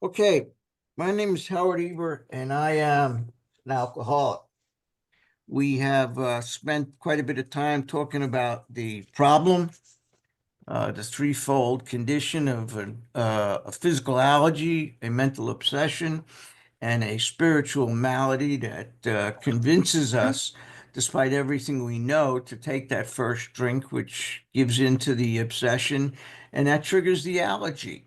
Okay, my name is Howard Eber, and I am an alcoholic. We have spent quite a bit of time talking about the problem, the threefold condition of a physical allergy, a mental obsession, and a spiritual malady that convinces us, despite everything we know, to take that first drink, which gives into the obsession, and that triggers the allergy.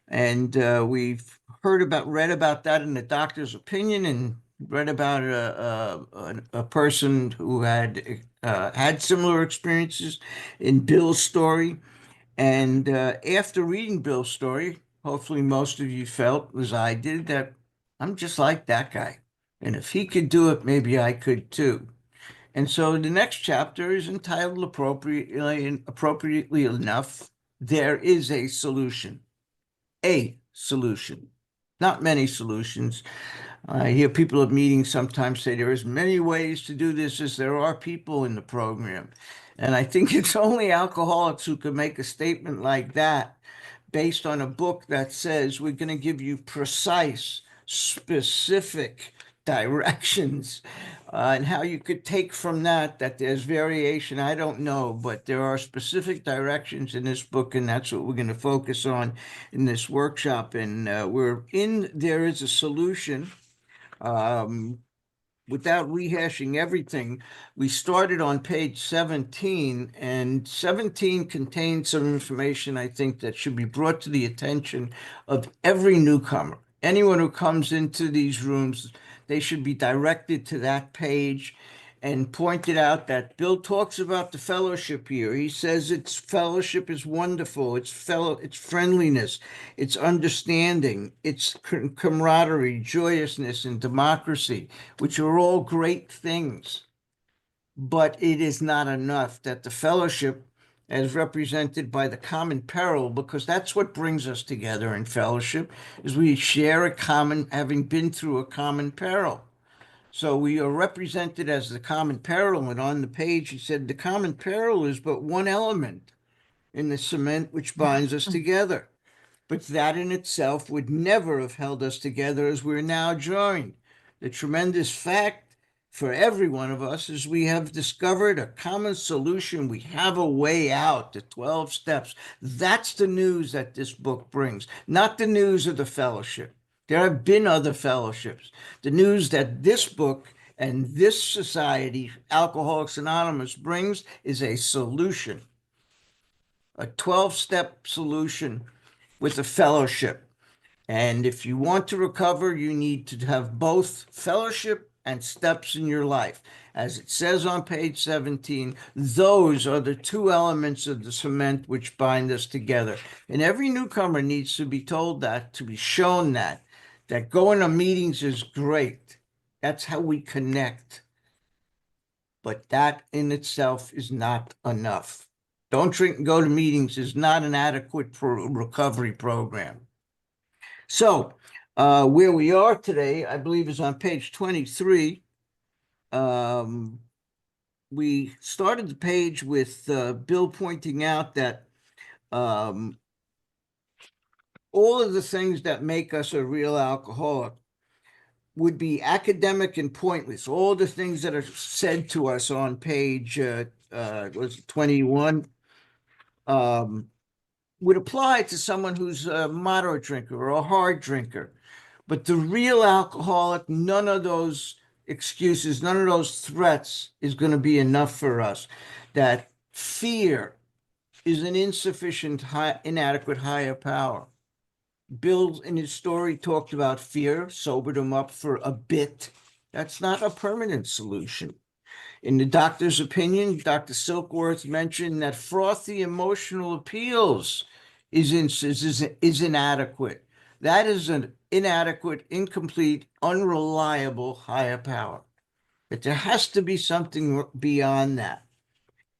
And we've read about that in the doctor's opinion, and read about a person who had similar experiences in Bill's story. And after reading Bill's story, hopefully most of you felt, as I did, that I'm just like that guy. And if he could do it, maybe I could too. And so the next chapter is entitled appropriately enough, There is a Solution. A solution, not many solutions. I hear people at meetings sometimes say there is many ways to do this as there are people in the program. And I think it's only alcoholics who can make a statement like that based on a book that says we're going to give you precise, specific directions, and how you could take from that there's variation. I don't know, but there are specific directions in this book, and that's what we're going to focus on in this workshop. And there is a solution. Um, Without rehashing everything, we started on page 17, and 17 contains some information I think that should be brought to the attention of every newcomer. Anyone who comes into these rooms, they should be directed to that page and pointed out that Bill talks about the fellowship here. He says its fellowship is wonderful. It's friendliness, it's understanding, it's camaraderie, joyousness, and democracy, which are all great things. But it is not enough that the fellowship, as represented by the common peril, because that's what brings us together in fellowship, is we share having been through a common peril. So we are represented as the common peril, and on the page he said the common peril is but one element in the cement which binds us together. But that in itself would never have held us together as we're now joined. The tremendous fact for every one of us is we have discovered a common solution. We have a way out, the 12 steps. That's the news that this book brings, not the news of the fellowship. There have been other fellowships. The news that this book and this society, Alcoholics Anonymous, brings is a solution, a 12-step solution with a fellowship. And if you want to recover, you need to have both fellowship and steps in your life. As it says on page 17, those are the two elements of the cement which bind us together. And every newcomer needs to be told that, to be shown that going to meetings is great. That's how we connect. But that in itself is not enough. Don't drink and go to meetings is not an adequate recovery program. So where we are today, I believe, is on page 23. We started the page with Bill pointing out that all of the things that make us a real alcoholic would be academic and pointless. All the things that are said to us on page 21 would apply to someone who's a moderate drinker or a hard drinker. But the real alcoholic, none of those excuses, none of those threats is going to be enough for us. That fear is an inadequate higher power. Bill, in his story, talked about fear, sobered him up for a bit. That's not a permanent solution. In the doctor's opinion, Dr. Silkworth mentioned that frothy emotional appeals is inadequate. That is an inadequate, incomplete, unreliable higher power. But there has to be something beyond that.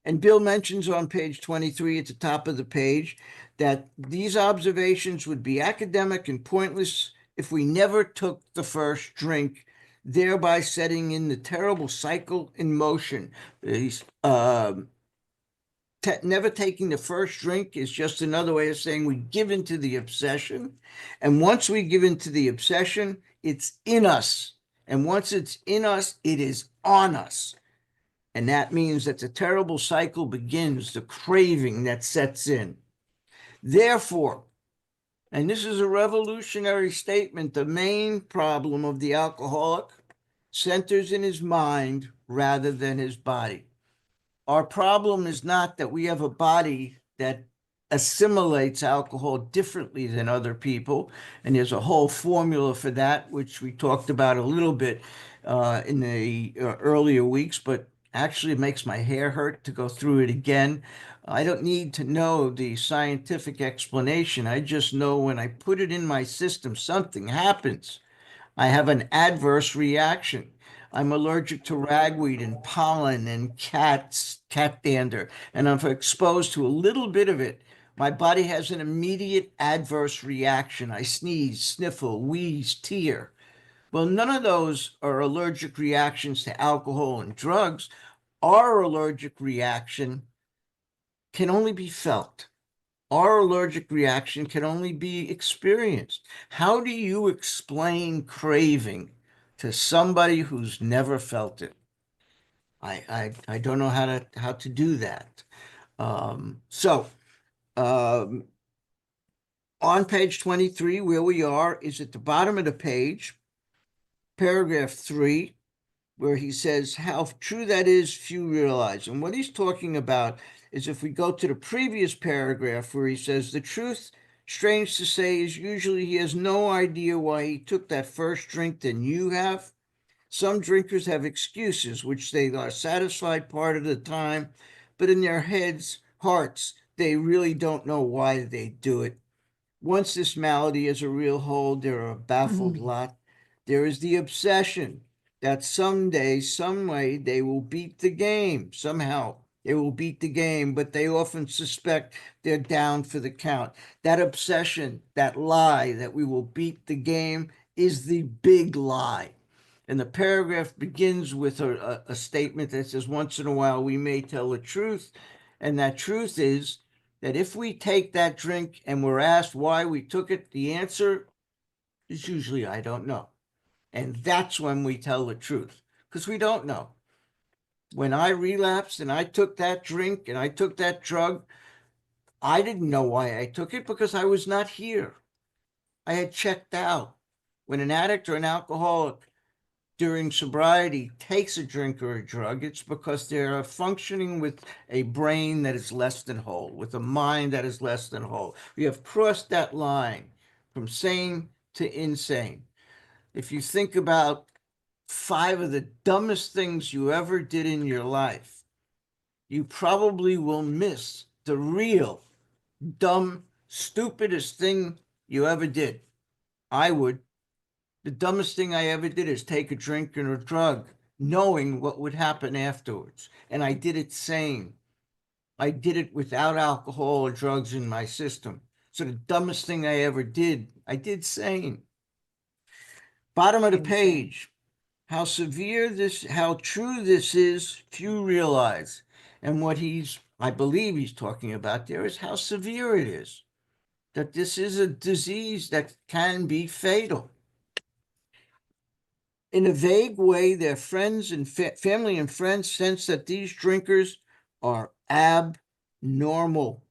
And Bill mentions on page 23 at the top of the page that these observations would be academic and pointless if we never took the first drink, thereby setting in the terrible cycle in motion. These never taking the first drink is just another way of saying we give into the obsession. And once we give into the obsession, it's in us. And once it's in us, it is on us. And that means that the terrible cycle begins, the craving that sets in. Therefore, and this is a revolutionary statement, the main problem of the alcoholic centers in his mind rather than his body. Our problem is not that we have a body that assimilates alcohol differently than other people. And there's a whole formula for that, which we talked about a little bit in the earlier weeks, but actually it makes my hair hurt to go through it again. I don't need to know the scientific explanation. I just know when I put it in my system, something happens. I have an adverse reaction. I'm allergic to ragweed and pollen and cat dander, and I'm exposed to a little bit of it. My body has an immediate adverse reaction. I sneeze, sniffle, wheeze, tear. Well, none of those are allergic reactions to alcohol and drugs. Our allergic reaction can only be felt. Our allergic reaction can only be experienced. How do you explain craving to somebody who's never felt it? I don't know how to do that. Um, on page 23, where we are is at the bottom of the page, paragraph 3, where he says how true that is, few realize. And what he's talking about is if we go to the previous paragraph where he says the truth, strange to say, is usually he has no idea why he took that first drink than you have. Some drinkers have excuses, which they are satisfied part of the time, but in their hearts, they really don't know why they do it. Once this malady is a real hold, there are a baffled lot. There is the obsession that someday, some way, they will beat the game. Somehow they will beat the game, but they often suspect they're down for the count. That obsession, that lie that we will beat the game is the big lie. And the paragraph begins with a statement that says, once in a while we may tell the truth. And that truth is that if we take that drink and we're asked why we took it, the answer is usually, I don't know. And that's when we tell the truth, because we don't know. When I relapsed and I took that drink and I took that drug, I didn't know why I took it because I was not here. I had checked out. When an addict or an alcoholic during sobriety takes a drink or a drug, it's because they're functioning with a brain that is less than whole, with a mind that is less than whole. We have crossed that line from sane to insane. If you think about 5 of the dumbest things you ever did in your life, you probably will miss the real dumb, stupidest thing you ever did. I would. The dumbest thing I ever did is take a drink and a drug, knowing what would happen afterwards. And I did it sane. I did it without alcohol or drugs in my system. So the dumbest thing I ever did, I did sane. Bottom of the page, how true this is, few realize. And what I believe he's talking about there is how severe it is. That this is a disease that can be fatal. In a vague way, their friends and family and friends sense that these drinkers are abnormal.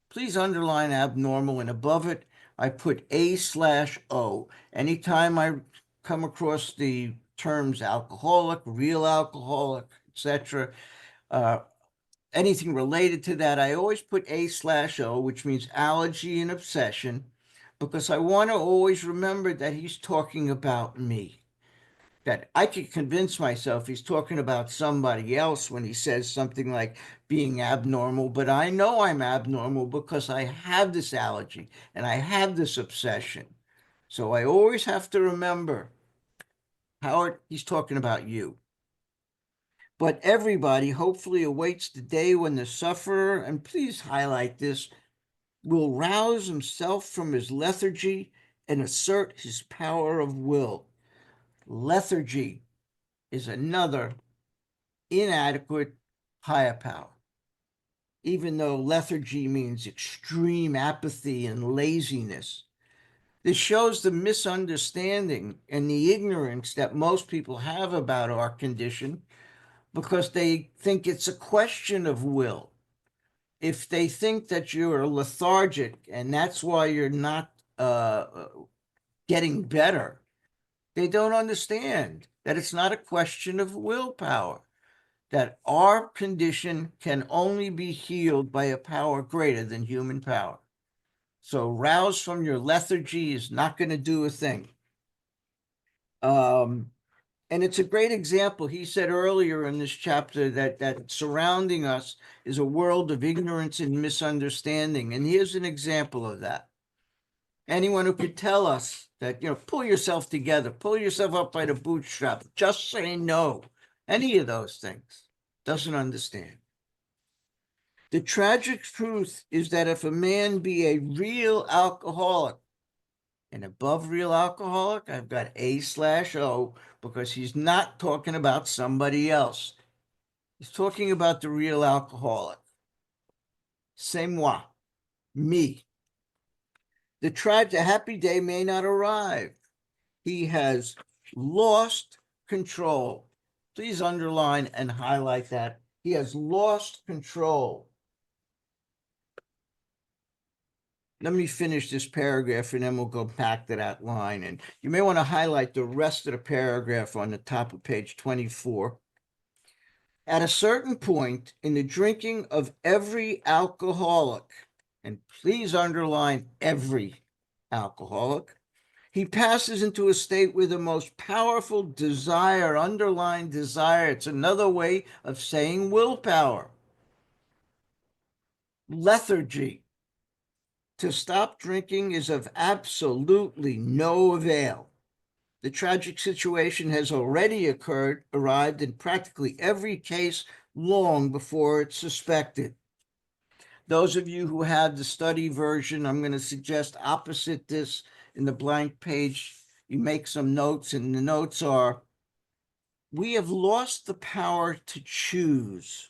Please underline abnormal, and above it, I put A/O. Anytime I come across the terms alcoholic, real alcoholic, etc., anything related to that, I always put A/O, which means allergy and obsession, because I want to always remember that he's talking about me. That I could convince myself he's talking about somebody else when he says something like being abnormal, but I know I'm abnormal because I have this allergy and I have this obsession. So I always have to remember, Howard, he's talking about you. But everybody hopefully awaits the day when the sufferer, and please highlight this, will rouse himself from his lethargy and assert his power of will. Lethargy is another inadequate higher power. even though lethargy means extreme apathy and laziness. This shows the misunderstanding and the ignorance that most people have about our condition because they think it's a question of will. If they think that you're lethargic and that's why you're not getting better, they don't understand that it's not a question of willpower, that our condition can only be healed by a power greater than human power. So rouse from your lethargy is not going to do a thing. And it's a great example. He said earlier in this chapter that surrounding us is a world of ignorance and misunderstanding. And here's an example of that. Anyone who could tell us that, pull yourself together, pull yourself up by the bootstraps, just say no, any of those things, doesn't understand. The tragic truth is that if a man be a real alcoholic, and above real alcoholic, I've got A/O because he's not talking about somebody else. He's talking about the real alcoholic. C'est moi, me. The happy day may not arrive. He has lost control. Please underline and highlight that. He has lost control. Let me finish this paragraph and then we'll go back to that line. And you may want to highlight the rest of the paragraph on the top of page 24. At a certain point in the drinking of every alcoholic, and please underline every alcoholic, he passes into a state where the most powerful desire, underlying desire, it's another way of saying willpower, lethargy. To stop drinking is of absolutely no avail. The tragic situation has already arrived in practically every case long before it's suspected. Those of you who have the study version, I'm going to suggest opposite this in the blank page, you make some notes, and the notes are, we have lost the power to choose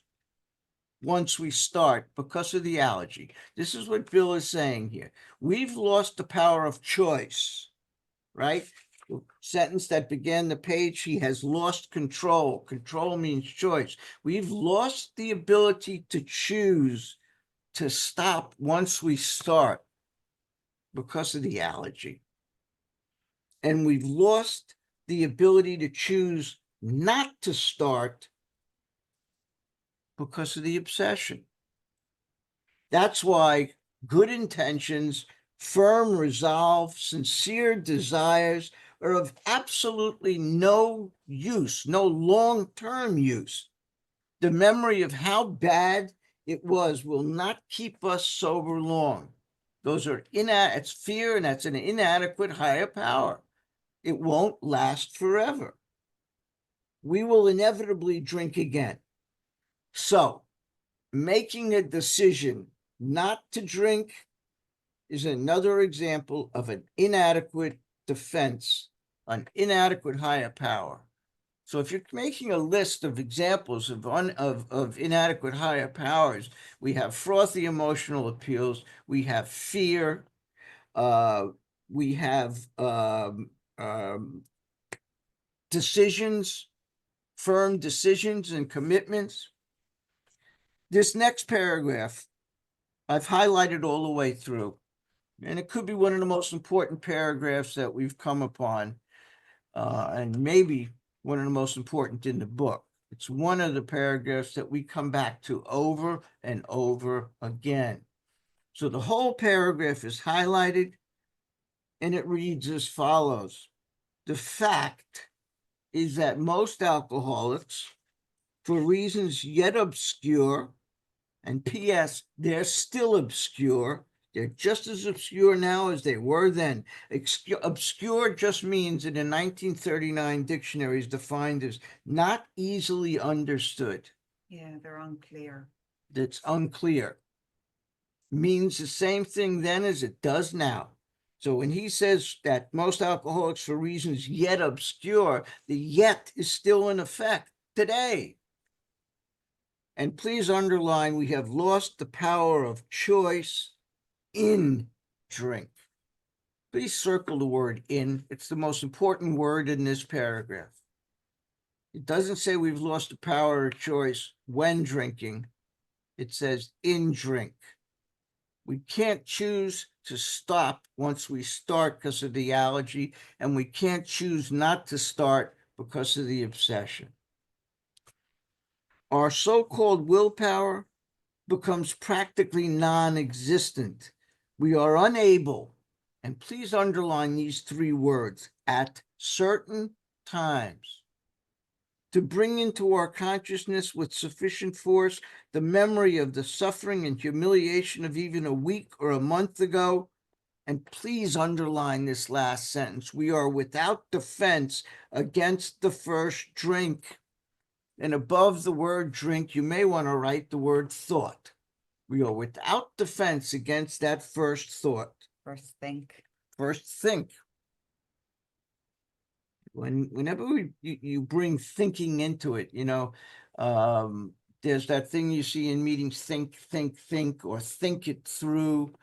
once we start because of the allergy. This is what Bill is saying here. We've lost the power of choice, right? The sentence that began the page, he has lost control. Control means choice. We've lost the ability to choose to stop once we start because of the allergy. And we've lost the ability to choose not to start because of the obsession. That's why good intentions, firm resolve, sincere desires are of absolutely no use, no long-term use. The memory of how bad it was will not keep us sober long. Those are it's fear, and that's an inadequate higher power. It won't last forever. We will inevitably drink again. So, making a decision not to drink is another example of an inadequate defense, an inadequate higher power. So if you're making a list of examples of inadequate higher powers, we have frothy emotional appeals, we have fear, we have decisions, firm decisions and commitments. This next paragraph, I've highlighted all the way through, and it could be one of the most important paragraphs that we've come upon, and maybe one of the most important in the book. It's one of the paragraphs that we come back to over and over again. So the whole paragraph is highlighted, and it reads as follows. The fact is that most alcoholics, for reasons yet obscure, and P.S., they're still obscure. They're just as obscure now as they were then. Obscure just means in the 1939 dictionary is defined as not easily understood. Yeah, they're unclear. That's unclear. Means the same thing then as it does now. So when he says that most alcoholics for reasons yet obscure, the yet is still in effect today. And please underline, we have lost the power of choice in drink. Please circle the word in. It's the most important word in this paragraph. It doesn't say we've lost the power of choice when drinking. It says in drink. We can't choose to stop once we start because of the allergy, and we can't choose not to start because of the obsession. Our so-called willpower becomes practically non-existent. We are unable, and please underline these three words, at certain times, to bring into our consciousness with sufficient force the memory of the suffering and humiliation of even a week or a month ago. And please underline this last sentence. We are without defense against the first drink. And above the word drink, you may want to write the word thought. We are without defense against that first thought. First think. First think. Whenever you bring thinking into it, there's that thing you see in meetings, think, or think it through.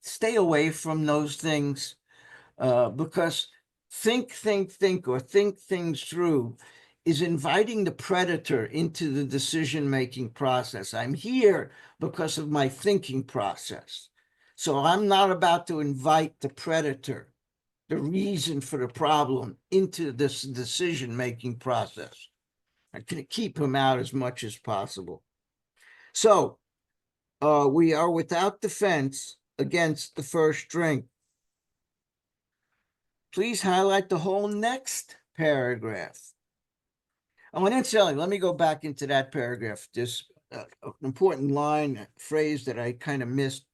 Stay away from those things because think, or think things through is inviting the predator into the decision-making process. I'm here because of my thinking process. So I'm not about to invite the predator, the reason for the problem, into this decision-making process. I'm going to keep him out as much as possible. So we are without defense against the first drink. Please highlight the whole next paragraph. Oh, and incidentally, let me go back into that paragraph. This an important line, phrase that I kind of missed.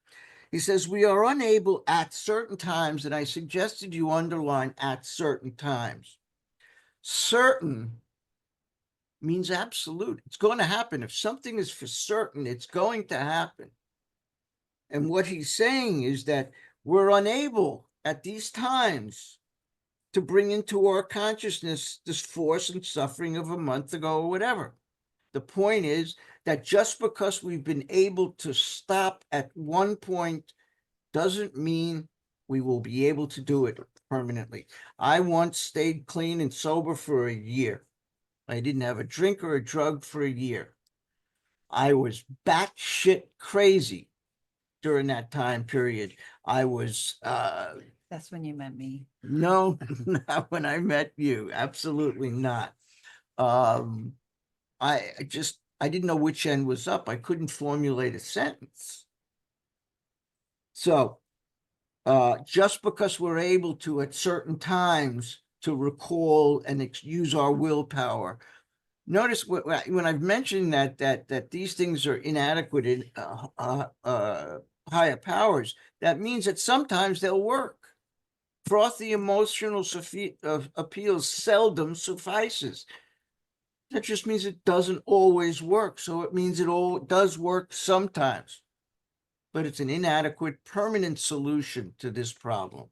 He says, we are unable at certain times, and I suggested you underline at certain times. Certain means absolute. It's going to happen. If something is for certain, it's going to happen. And what he's saying is that we're unable at these times to bring into our consciousness this force and suffering of a month ago or whatever. The point is that just because we've been able to stop at one point doesn't mean we will be able to do it permanently. I once stayed clean and sober for a year. I didn't have a drink or a drug for a year. I was batshit crazy during that time period. I was That's when you met me. no, not when I met you. Absolutely not. I didn't know which end was up. I couldn't formulate a sentence. So just because we're able to at certain times to recall and use our willpower. Notice when I've mentioned that these things are inadequate in higher powers, that means that sometimes they'll work. Frothy emotional appeals seldom suffices. That just means it doesn't always work. So it means it all does work sometimes, but it's an inadequate permanent solution to this problem.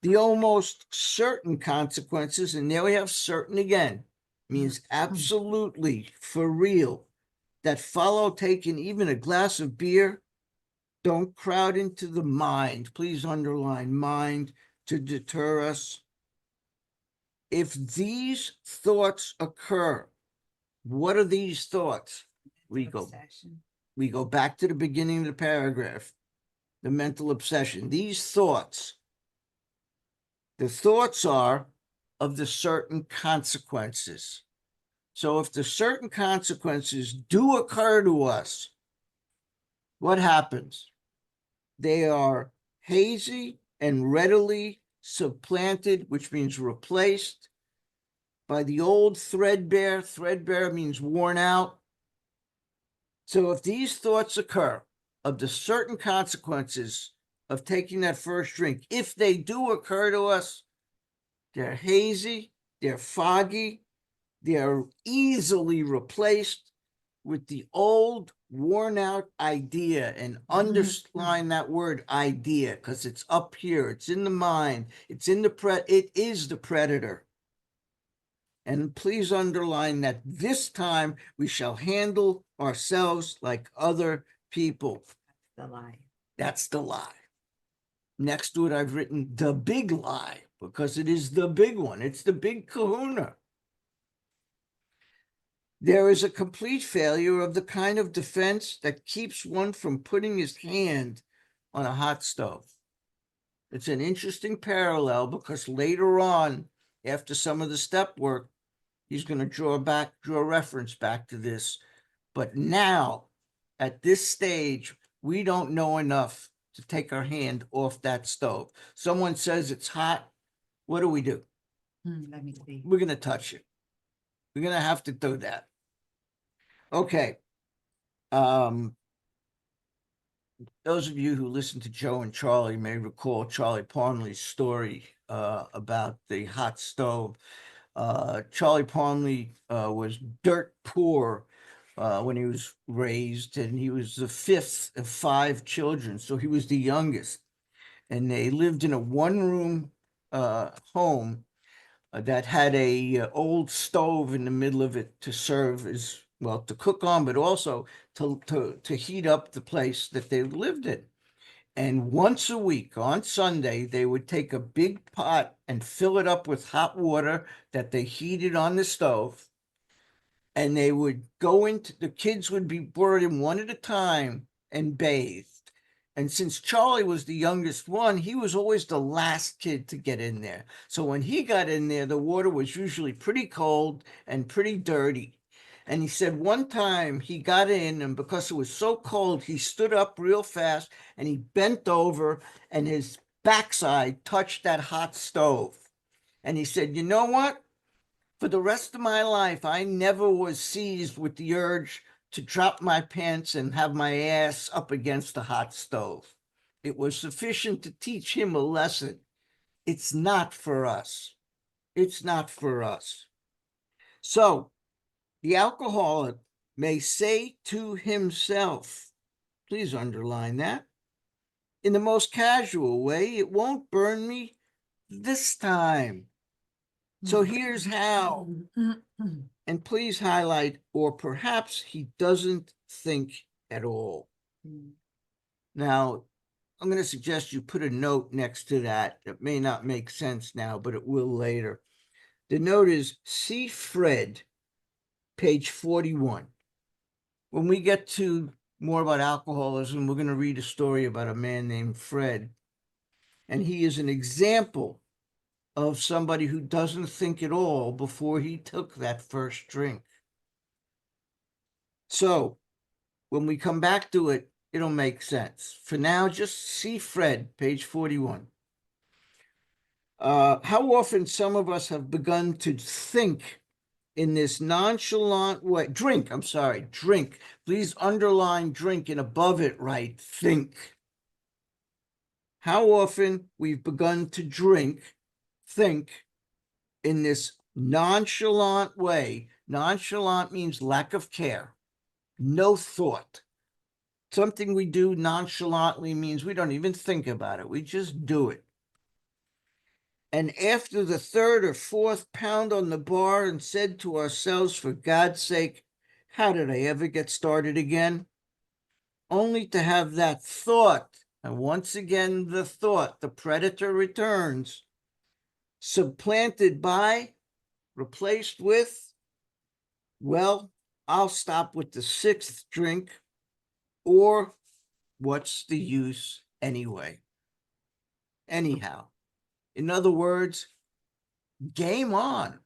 The almost certain consequences, and there we have certain again, means absolutely for real, that follow taking even a glass of beer, don't crowd into the mind. Please underline mind to deter us. If these thoughts occur, what are these thoughts? We go back to the beginning of the paragraph, the mental obsession. These thoughts, the thoughts are of the certain consequences. So if the certain consequences do occur to us, what happens? They are hazy and readily supplanted, which means replaced, by the old threadbare. Threadbare means worn out. So if these thoughts occur of the certain consequences of taking that first drink, if they do occur to us, they're hazy, they're foggy, they're easily replaced with the old worn out idea, and underline that word idea because it's up here, it's in the mind, it's in it is the predator. And please underline that this time we shall handle ourselves like other people. The lie. That's the lie. Next to it, I've written the big lie because it is the big one. It's the big kahuna. There is a complete failure of the kind of defense that keeps one from putting his hand on a hot stove. It's an interesting parallel because later on, after some of the step work, he's going to draw reference back to this. But now, at this stage, we don't know enough to take our hand off that stove. Someone says it's hot. What do? Let me see. We're going to touch it. We're going to have to do that. Okay. Those of you who listen to Joe and Charlie may recall Charlie Parnley's story about the hot stove. Charlie Parnley was dirt poor when he was raised, and he was the fifth of 5 children, so he was the youngest. And they lived in a one-room home that had a old stove in the middle of it to serve as well, to cook on, but also to heat up the place that they lived in. And once a week on Sunday, they would take a big pot and fill it up with hot water that they heated on the stove. And they would the kids would be brought in one at a time and bathed. And since Charlie was the youngest one, he was always the last kid to get in there. So when he got in there, the water was usually pretty cold and pretty dirty. And he said one time he got in, and because it was so cold, he stood up real fast and he bent over and his backside touched that hot stove. And he said, you know what? For the rest of my life, I never was seized with the urge to drop my pants and have my ass up against the hot stove. It was sufficient to teach him a lesson. It's not for us. It's not for us. So the alcoholic may say to himself, please underline that, in the most casual way, it won't burn me this time. So here's how. And please highlight, or perhaps he doesn't think at all. Now, I'm going to suggest you put a note next to that. It may not make sense now, but it will later. The note is see Fred, page 41. When we get to more about alcoholism, we're going to read a story about a man named Fred. And he is an example of somebody who doesn't think at all before he took that first drink. So when we come back to it, it'll make sense. For now, just see Fred, page 41. How often some of us have begun to think in this nonchalant way. Drink. Please underline drink and above it write think. How often we've begun to think in this nonchalant way. Nonchalant means lack of care, no thought. Something we do nonchalantly means we don't even think about it. We just do it. And after the 3rd or 4th pound on the bar and said to ourselves, for God's sake, how did I ever get started again? Only to have that thought, and once again the thought, the predator returns, supplanted by, replaced with, well, I'll stop with the 6th drink, or what's the use anyway? Anyhow, in other words, game on.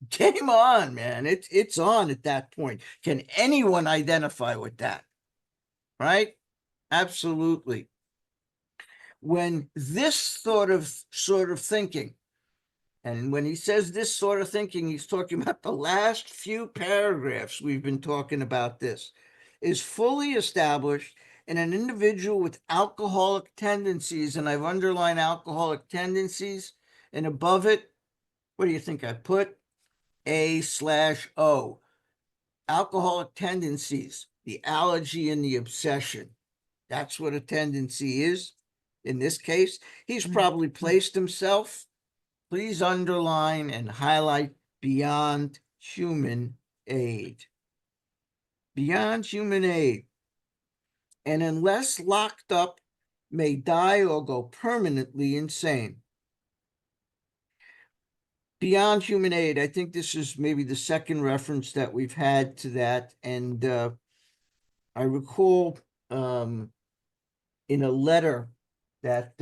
Game on, man. It's on at that point. Can anyone identify with that? Right? Absolutely. When this sort of thinking, and when he says this sort of thinking, he's talking about the last few paragraphs we've been talking about this, is fully established in an individual with alcoholic tendencies, and I've underlined alcoholic tendencies, and above it, what do you think I put? A/O. Alcoholic tendencies, the allergy and the obsession. That's what a tendency is. In this case, he's probably placed himself. Please underline and highlight beyond human aid. Beyond human aid. And unless locked up, may die or go permanently insane. Beyond human aid, I think this is maybe the second reference that we've had to that. And I recall in a letter that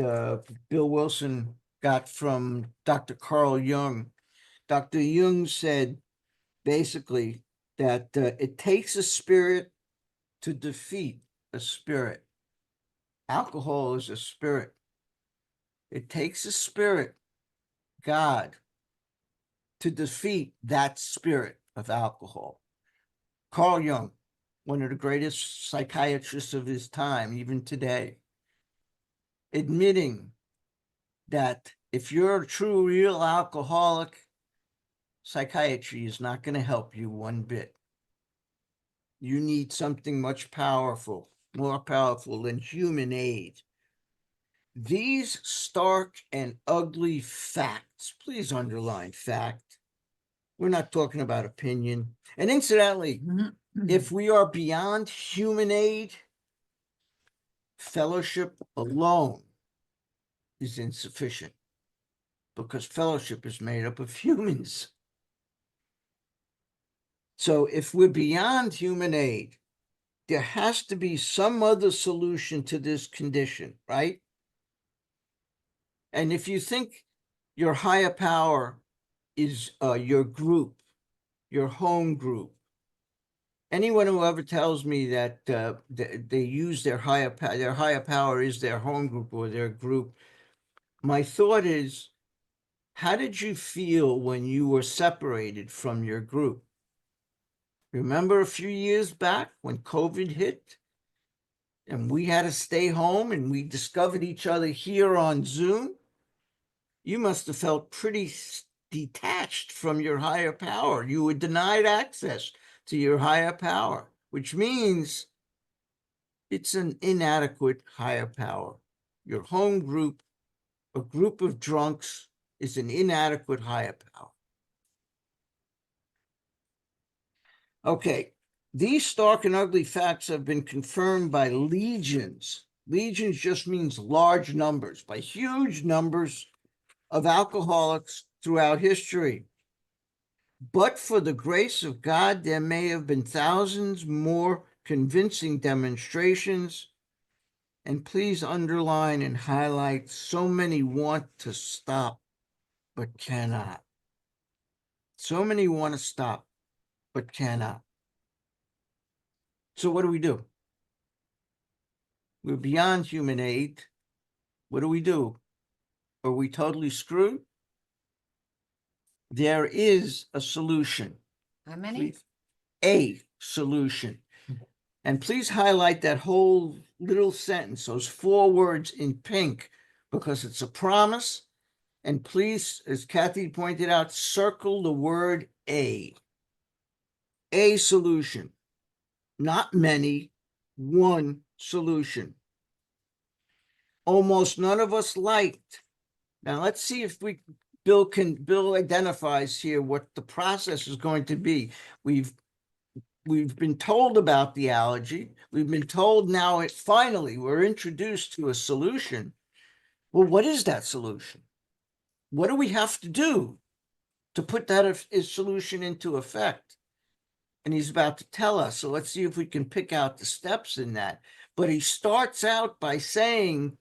Bill Wilson got from Dr. Carl Jung, Dr. Jung said basically that it takes a spirit to defeat a spirit. Alcohol is a spirit. It takes a spirit, God, to defeat that spirit of alcohol. Carl Jung, one of the greatest psychiatrists of his time, even today, admitting that if you're a true, real alcoholic, psychiatry is not going to help you one bit. You need something much powerful, more powerful than human aid. These stark and ugly facts, please underline fact. We're not talking about opinion. And incidentally, if we are beyond human aid, fellowship alone is insufficient because fellowship is made up of humans. So if we're beyond human aid, there has to be some other solution to this condition, right? And if you think your higher power is your group, your home group, anyone who ever tells me that they use their higher power is their home group or their group, my thought is, how did you feel when you were separated from your group? Remember a few years back when COVID hit and we had to stay home and we discovered each other here on Zoom? You must have felt pretty detached from your higher power. You were denied access to your higher power, which means it's an inadequate higher power. Your home group, a group of drunks, is an inadequate higher power. Okay, these stark and ugly facts have been confirmed by legions. Legions just means large numbers, by huge numbers of alcoholics throughout history. But for the grace of God, there may have been thousands more convincing demonstrations. And please underline and highlight, so many want to stop, but cannot. So many want to stop, but cannot. So what do? We're beyond human aid. What do? Are we totally screwed? There is a solution. How many? Please. A solution. And please highlight that whole little sentence, those 4 words in pink, because it's a promise. And please, as Kathy pointed out, circle the word A. A solution. Not many, one solution. Almost none of us liked. Now let's see if Bill identifies here what the process is going to be. We've been told about the allergy. We've been told now finally we're introduced to a solution. Well, what is that solution? What do we have to do to put that solution into effect? And he's about to tell us. So let's see if we can pick out the steps in that. But he starts out by saying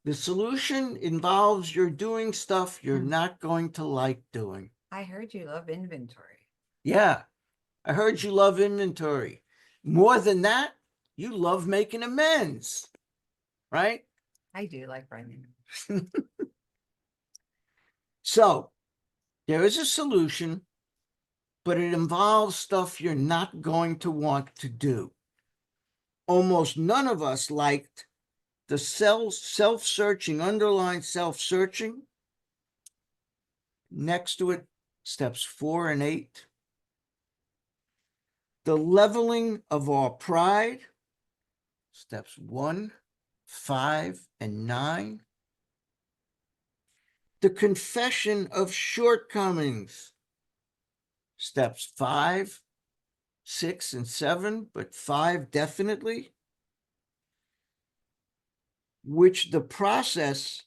the solution involves you're doing stuff you're not going to like doing. I heard you love inventory. Yeah, I heard you love inventory. More than that, you love making amends, right? I do like running. So there is a solution, but it involves stuff you're not going to want to do. Almost none of us liked the self-searching, underline self-searching. Next to it, steps 4 and 8. The leveling of our pride, steps 1, 5, and 9. The confession of shortcomings, steps 5, 6, and 7, but 5 definitely, which the process,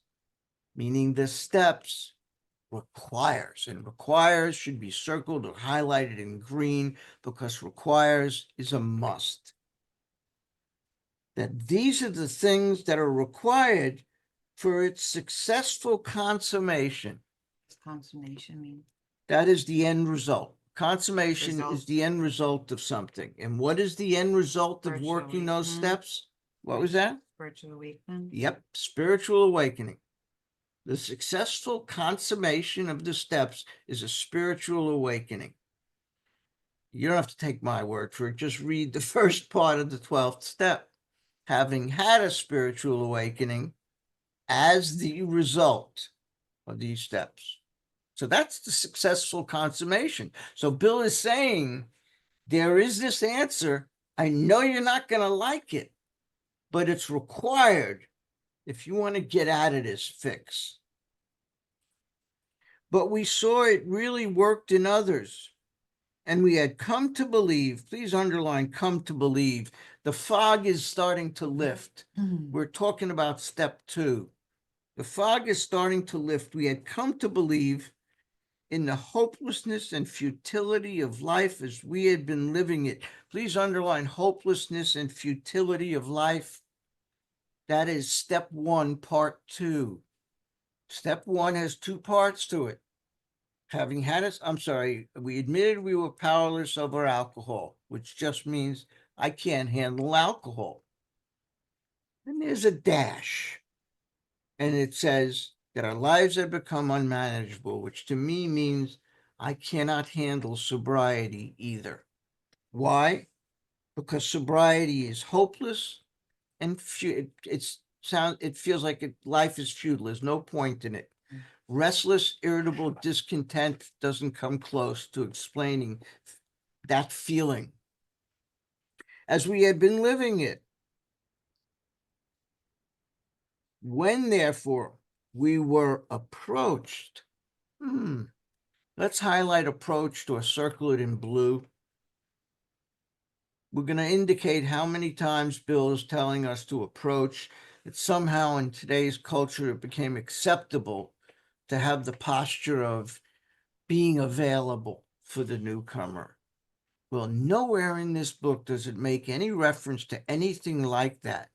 meaning the steps, requires. And requires should be circled or highlighted in green because requires is a must. That these are the things that are required for its successful consummation. Consummation mean? That is the end result. Consummation is Result. the end result of something. And what is the end result of Spiritual working those awakening. steps? What was that? Spiritual awakening. Yep, spiritual awakening. The successful consummation of the steps is a spiritual awakening. You don't have to take my word for it. Just read the first part of the 12th step. Having had a spiritual awakening as the result of these steps. So that's the successful consummation. So Bill is saying, there is this answer. I know you're not going to like it, but it's required if you want to get out of this fix. But we saw it really worked in others. And we had come to believe, please underline come to believe, the fog is starting to lift. We're talking about step 2. The fog is starting to lift. We had come to believe in the hopelessness and futility of life as we had been living it. Please underline hopelessness and futility of life. That is step 1, part 2. Step 1 has 2 parts to it. Having had us, we admitted we were powerless over alcohol, which just means I can't handle alcohol. And there's a dash. And it says that our lives have become unmanageable, which to me means I cannot handle sobriety either. Why? Because sobriety is hopeless and it feels like life is futile. There's no point in it. Restless, irritable, discontent doesn't come close to explaining that feeling. As we had been living it, when therefore we were approached, let's highlight approached or circle it in blue. We're going to indicate how many times Bill is telling us to approach. That somehow in today's culture, it became acceptable to have the posture of being available for the newcomer. Well, nowhere in this book does it make any reference to anything like that.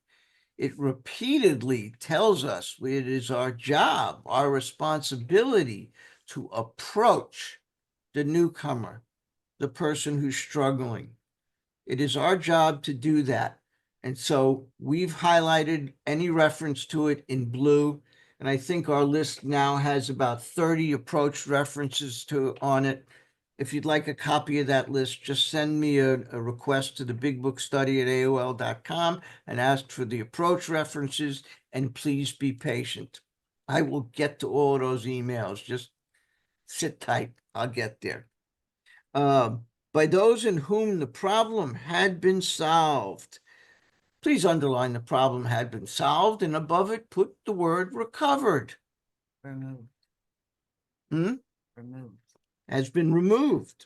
It repeatedly tells us it is our job, our responsibility to approach the newcomer, the person who's struggling. It is our job to do that. And so we've highlighted any reference to it in blue. And I think our list now has about 30 approach references on it. If you'd like a copy of that list, just send me a request to the bigbookstudy@aol.com and ask for the approach references, and please be patient. I will get to all of those emails. Just sit tight. I'll get there. By those in whom the problem had been solved. Please underline the problem had been solved, and above it, put the word recovered. Removed. Removed. Has been removed,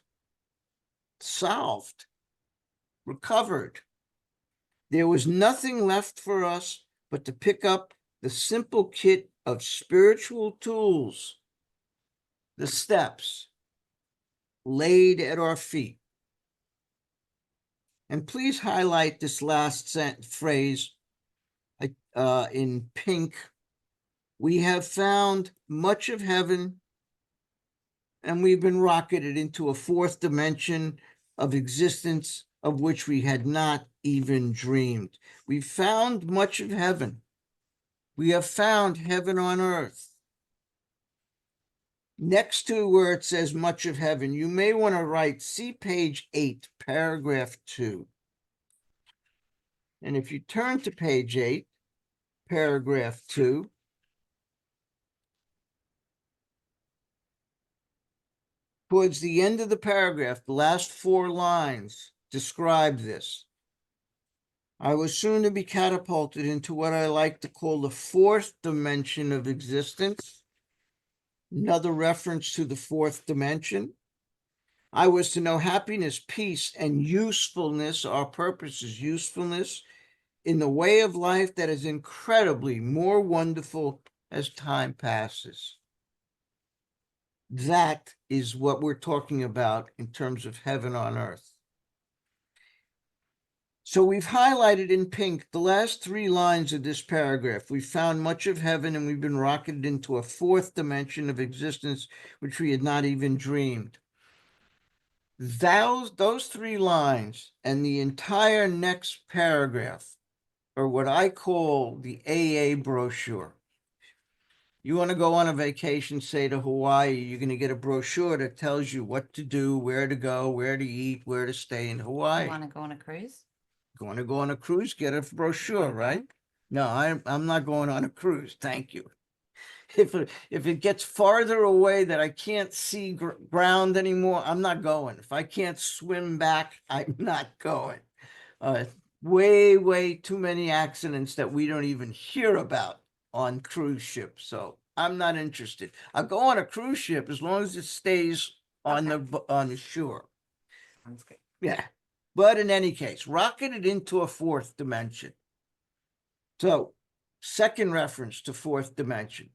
solved, recovered. There was nothing left for us but to pick up the simple kit of spiritual tools, the steps laid at our feet. And please highlight this last phrase in pink. We have found much of heaven, and we've been rocketed into a 4th dimension of existence of which we had not even dreamed. We found much of heaven. We have found heaven on earth. Next to where it says much of heaven, you may want to write, see page 8, paragraph 2. And if you turn to page 8, paragraph 2, towards the end of the paragraph, the last 4 lines describe this. I was soon to be catapulted into what I like to call the 4th dimension of existence. Another reference to the 4th dimension. I was to know happiness, peace, and usefulness. Our purpose is usefulness in the way of life that is incredibly more wonderful as time passes. That is what we're talking about in terms of heaven on earth. So we've highlighted in pink the last 3 lines of this paragraph. We found much of heaven and we've been rocketed into a 4th dimension of existence, which we had not even dreamed. Those 3 lines and the entire next paragraph are what I call the AA brochure. You want to go on a vacation, say to Hawaii, you're going to get a brochure that tells you what to do, where to go, where to eat, where to stay in You Hawaii. want to go on a cruise? Going to go on a cruise, get a brochure, right? No, I'm not going on a cruise. Thank you. If it gets farther away that I can't see ground anymore, I'm not going. If I can't swim back, I'm not going. Way too many accidents that we don't even hear about on cruise ships. So I'm not interested. I'll go on a cruise ship as long as it stays on the shore. Sounds good. Yeah. But in any case, rocketed into a 4th dimension. So, second reference to 4th dimension.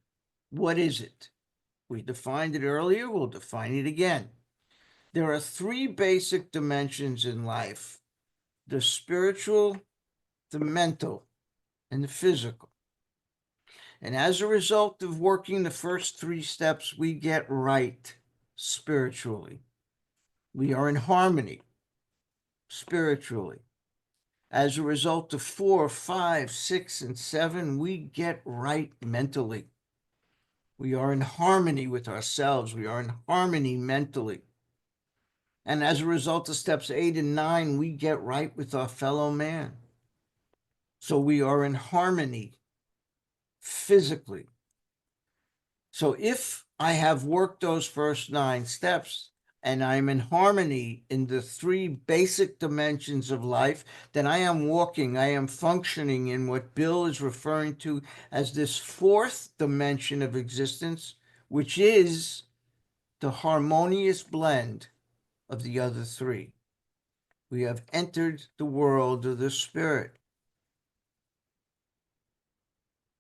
What is it? We defined it earlier. We'll define it again. There are 3 basic dimensions in life: the spiritual, the mental, and the physical. And as a result of working the first 3 steps, we get right spiritually. We are in harmony spiritually. As a result of 4, 5, 6, and 7, we get right mentally. We are in harmony with ourselves. We are in harmony mentally. And as a result of steps 8 and 9, we get right with our fellow man. So we are in harmony physically. So if I have worked those first 9 steps and I'm in harmony in the 3 basic dimensions of life, then I am walking, I am functioning in what Bill is referring to as this 4th dimension of existence, which is the harmonious blend of the other 3. We have entered the world of the spirit.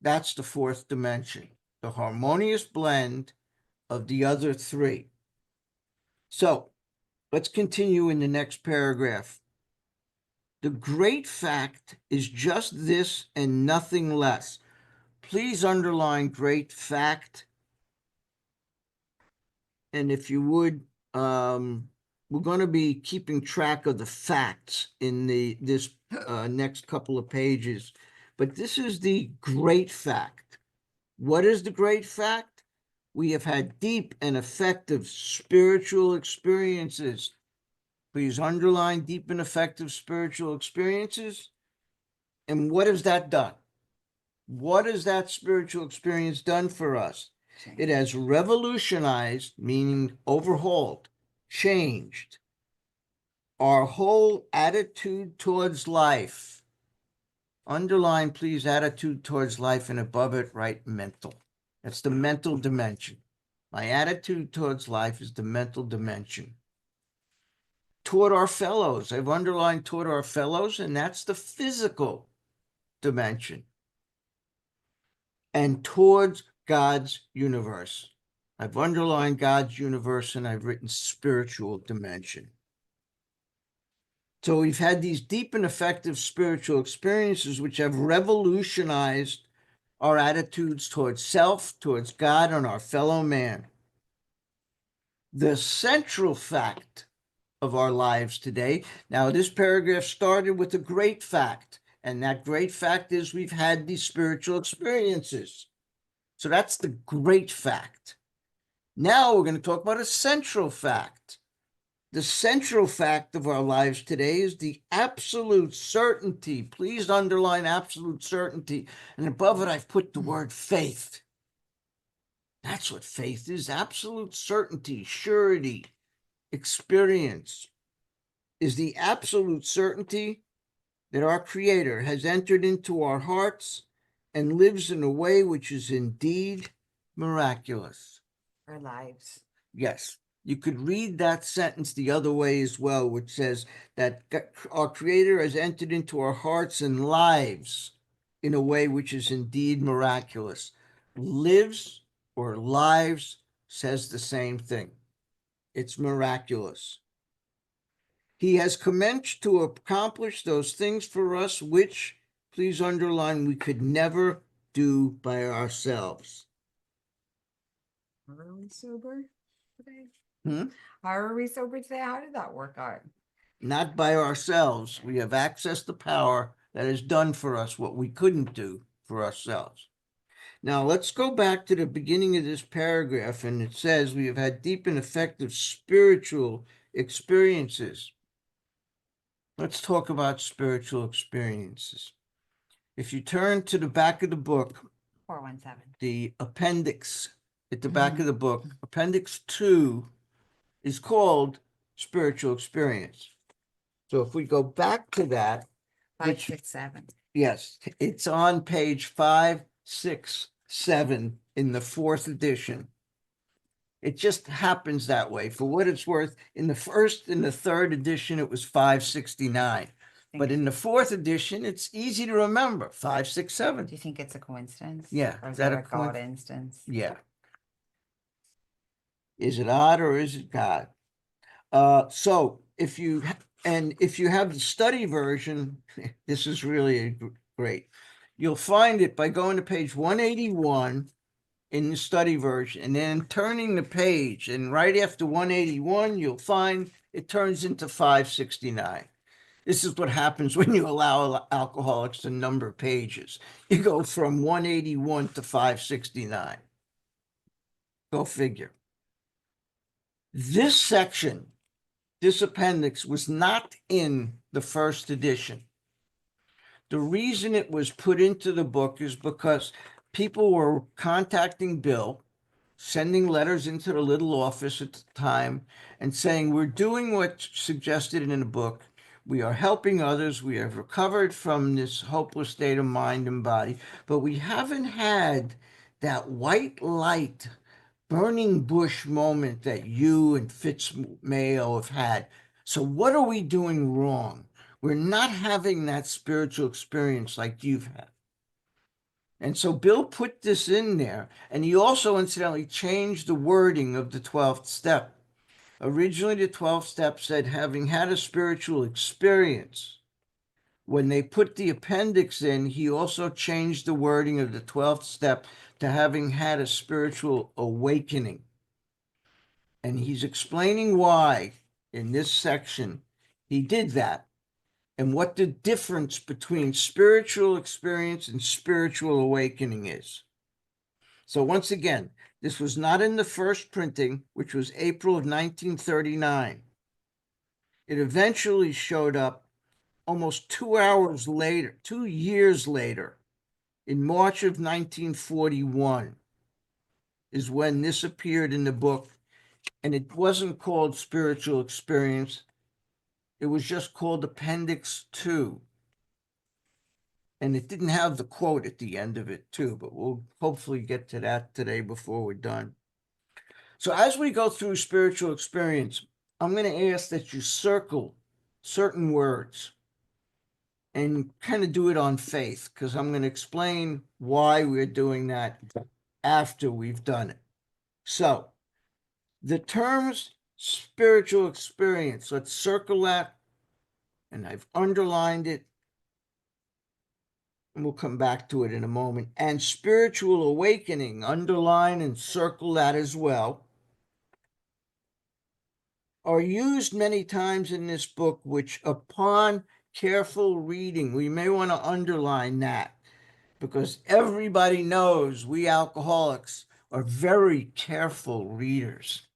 That's the 4th dimension, the harmonious blend of the other 3. So let's continue in the next paragraph. The great fact is just this and nothing less. Please underline great fact. And if you would, we're going to be keeping track of the facts in this next couple of pages. But this is the great fact. What is the great fact? We have had deep and effective spiritual experiences. Please underline deep and effective spiritual experiences. And what has that done? What has that spiritual experience done for us? It has revolutionized, meaning overhauled, changed our whole attitude towards life. Underline, please, attitude towards life, and above it, write mental. That's the mental dimension. My attitude towards life is the mental dimension. Toward our fellows, I've underlined toward our fellows, and that's the physical dimension. And towards God's universe. I've underlined God's universe and I've written spiritual dimension. So we've had these deep and effective spiritual experiences which have revolutionized our attitudes towards self, towards God, and our fellow man. The central fact of our lives today. Now, this paragraph started with a great fact, and that great fact is we've had these spiritual experiences. So that's the great fact. Now we're going to talk about a central fact. The central fact of our lives today is the absolute certainty. Please underline absolute certainty. And above it, I've put the word faith. That's what faith is. Absolute certainty, surety, experience is the absolute certainty that our Creator has entered into our hearts and lives in a way which is indeed miraculous. Our lives. Yes. You could read that sentence the other way as well, which says that our Creator has entered into our hearts and lives in a way which is indeed miraculous. Lives or lives says the same thing. It's miraculous. He has commenced to accomplish those things for us which, please underline, we could never do by ourselves. Are we sober today? Hmm? How are we sober today? How did that work out? Not by ourselves. We have access to power that has done for us what we couldn't do for ourselves. Now, let's go back to the beginning of this paragraph, and it says we have had deep and effective spiritual experiences. Let's talk about spiritual experiences. If you turn to the back of the book, 417. the appendix at the back of the book, Appendix 2 is called Spiritual Experience. So if we go back to that, 567. yes, it's on page 567 in the 4th edition. It just happens that way. For what it's worth, in the 1st and the 3rd edition, it was 569. But in the 4th edition, it's easy to remember, 567. Do you think it's a coincidence? Yeah. Or is Is that that a a God instance? Yeah. Is it odd or is it God? So if you have the study version, this is really great. You'll find it by going to page 181 in the study version and then turning the page, and right after 181 you'll find it turns into 569. This is what happens when you allow alcoholics to number pages. You go from 181 to 569. Go figure. This section, this appendix, was not in the 1st edition. The reason it was put into the book is because people were contacting Bill, sending letters into the little office at the time and saying, we're doing what's suggested in the book. We are helping others. We have recovered from this hopeless state of mind and body, but we haven't had that white light, burning bush moment that you and Fitz Mayo have had. So what are we doing wrong? We're not having that spiritual experience like you've had. And so Bill put this in there, and he also incidentally changed the wording of the 12th step. Originally, the 12th step said, having had a spiritual experience. When they put the appendix in, he also changed the wording of the 12th step to having had a spiritual awakening. And he's explaining why in this section he did that and what the difference between spiritual experience and spiritual awakening is. So once again, this was not in the first printing, which was April of 1939. It eventually showed up almost 2 hours later, 2 years later, in March of 1941, is when this appeared in the book. And it wasn't called Spiritual Experience. It was just called Appendix 2. And it didn't have the quote at the end of it, too, but we'll hopefully get to that today before we're done. So as we go through spiritual experience, I'm going to ask that you circle certain words and kind of do it on faith, because I'm going to explain why we're doing that after we've done it. So the terms spiritual experience, let's circle that, and I've underlined it, and we'll come back to it in a moment. And spiritual awakening, underline and circle that as well, are used many times in this book, which upon careful reading, we may want to underline that, because everybody knows we alcoholics are very careful readers.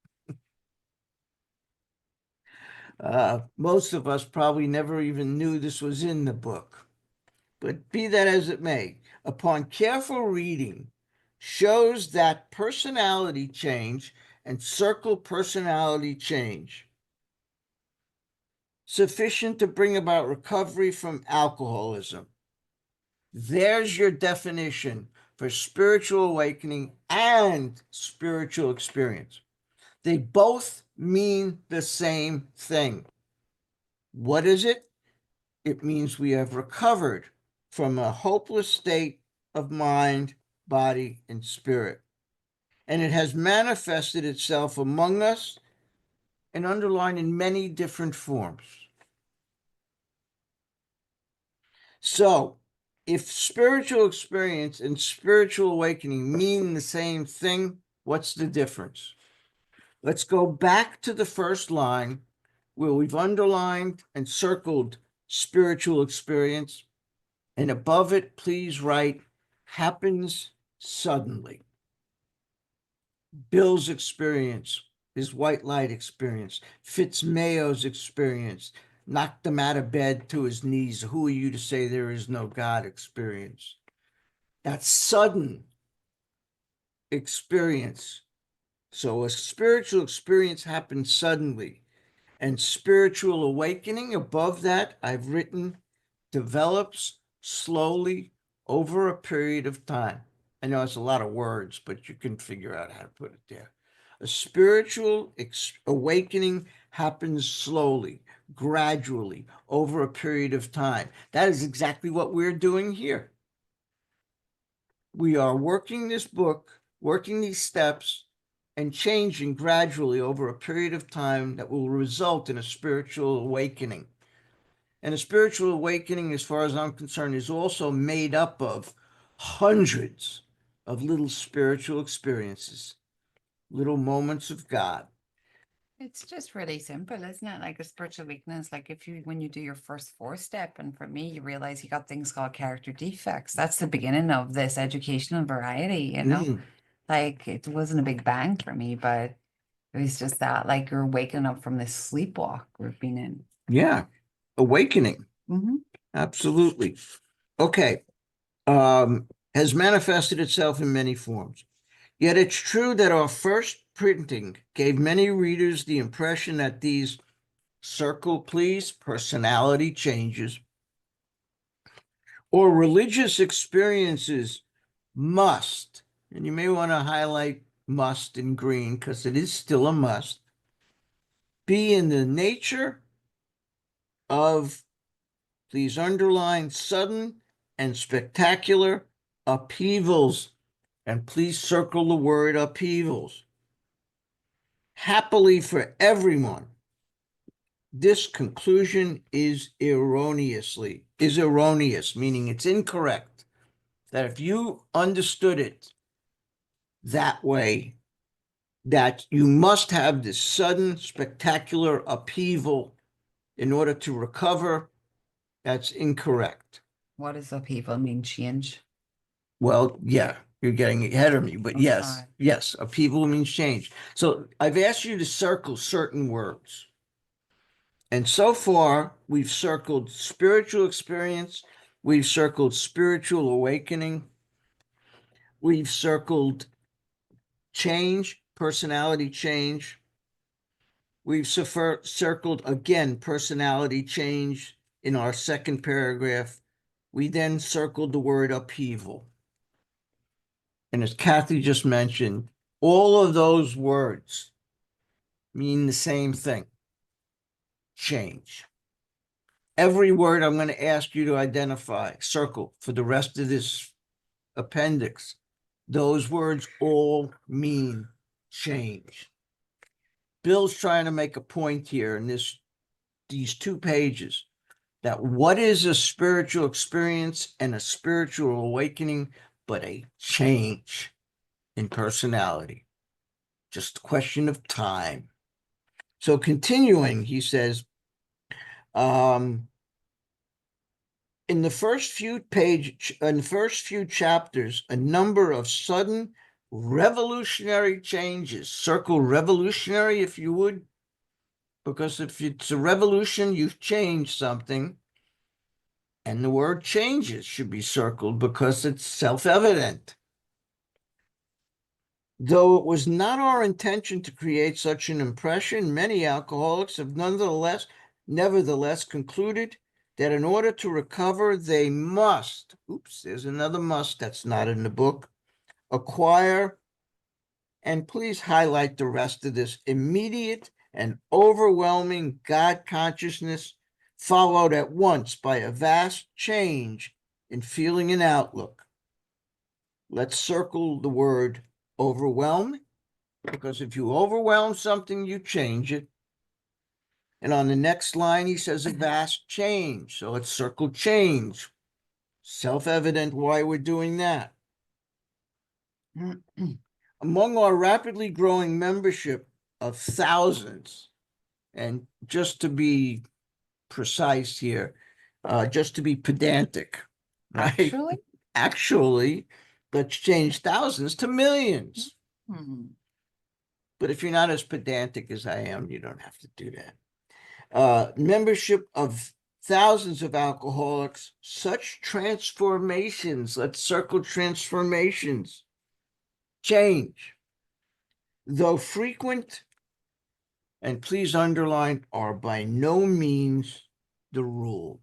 Most of us probably never even knew this was in the book. But be that as it may, upon careful reading, shows that personality change and circle personality change, sufficient to bring about recovery from alcoholism. There's your definition for spiritual awakening and spiritual experience. They both mean the same thing. What is it? It means we have recovered from a hopeless state of mind, body, and spirit. And it has manifested itself among us and underlined in many different forms. So, if spiritual experience and spiritual awakening mean the same thing, what's the difference? Let's go back to the first line where we've underlined and circled spiritual experience. And above it, please write happens suddenly. Bill's experience, his white light experience, Fitzmayo's experience, knocked him out of bed to his knees. Who are you to say there is no God experience? That sudden experience. So a spiritual experience happens suddenly. And spiritual awakening, above that, I've written, develops slowly over a period of time. I know it's a lot of words, but you can figure out how to put it there. A spiritual awakening happens slowly, gradually, over a period of time. That is exactly what we're doing here. We are working this book, working these steps, and changing gradually over a period of time that will result in a spiritual awakening. And a spiritual awakening, as far as I'm concerned, is also made up of hundreds of little spiritual experiences, little moments of God. It's just really simple, isn't it? Like a spiritual weakness, like when you do your first 4-step, and for me, you realize you got things called character defects. That's the beginning of this educational variety, you know? Mm, Like it wasn't a big bang for me, but it was just that, like you're waking up from this sleepwalk we've been in. yeah, awakening. Absolutely. Okay. Has manifested itself in many forms. Yet it's true that our first printing gave many readers the impression that these circle, please, personality changes or religious experiences must, and you may want to highlight must in green because it is still a must, be in the nature of, please underline, sudden and spectacular upheavals. And please circle the word upheavals. Happily for everyone, this conclusion is erroneous, meaning it's incorrect. That if you understood it that way, that you must have this sudden, spectacular upheaval in order to recover, that's incorrect. What does upheaval mean? Change? Well, yeah, you're getting ahead of me, but I'm yes, sorry. yes, upheaval means change. So I've asked you to circle certain words. And so far, we've circled spiritual experience, we've circled spiritual awakening, we've circled change, personality change. We've circled again personality change in our second paragraph. We then circled the word upheaval. And as Kathy just mentioned, all of those words mean the same thing, change. Every word I'm going to ask you to identify, circle for the rest of this appendix, those words all mean change. Bill's trying to make a point here in these 2 pages that what is a spiritual experience and a spiritual awakening but a change in personality. Just a question of time. So continuing, he says, in the first few chapters, a number of sudden revolutionary changes. Circle revolutionary if you would, because if it's a revolution, you've changed something. And the word changes should be circled because it's self-evident. Though it was not our intention to create such an impression, many alcoholics have nevertheless concluded that in order to recover, they must, oops, there's another must that's not in the book, acquire, and please highlight the rest of this, immediate and overwhelming God consciousness, followed at once by a vast change in feeling and outlook. Let's circle the word overwhelm, because if you overwhelm something, you change it. And on the next line, he says a vast change. So let's circle change. Self-evident why we're doing that. Among our rapidly growing membership of thousands, and just to be precise here, just to be pedantic, right? Actually, let's change thousands to millions. But if you're not as pedantic as I am, you don't have to do that. Membership of thousands of alcoholics, such transformations, let's circle transformations, change, though frequent, and please underline, are by no means the rule.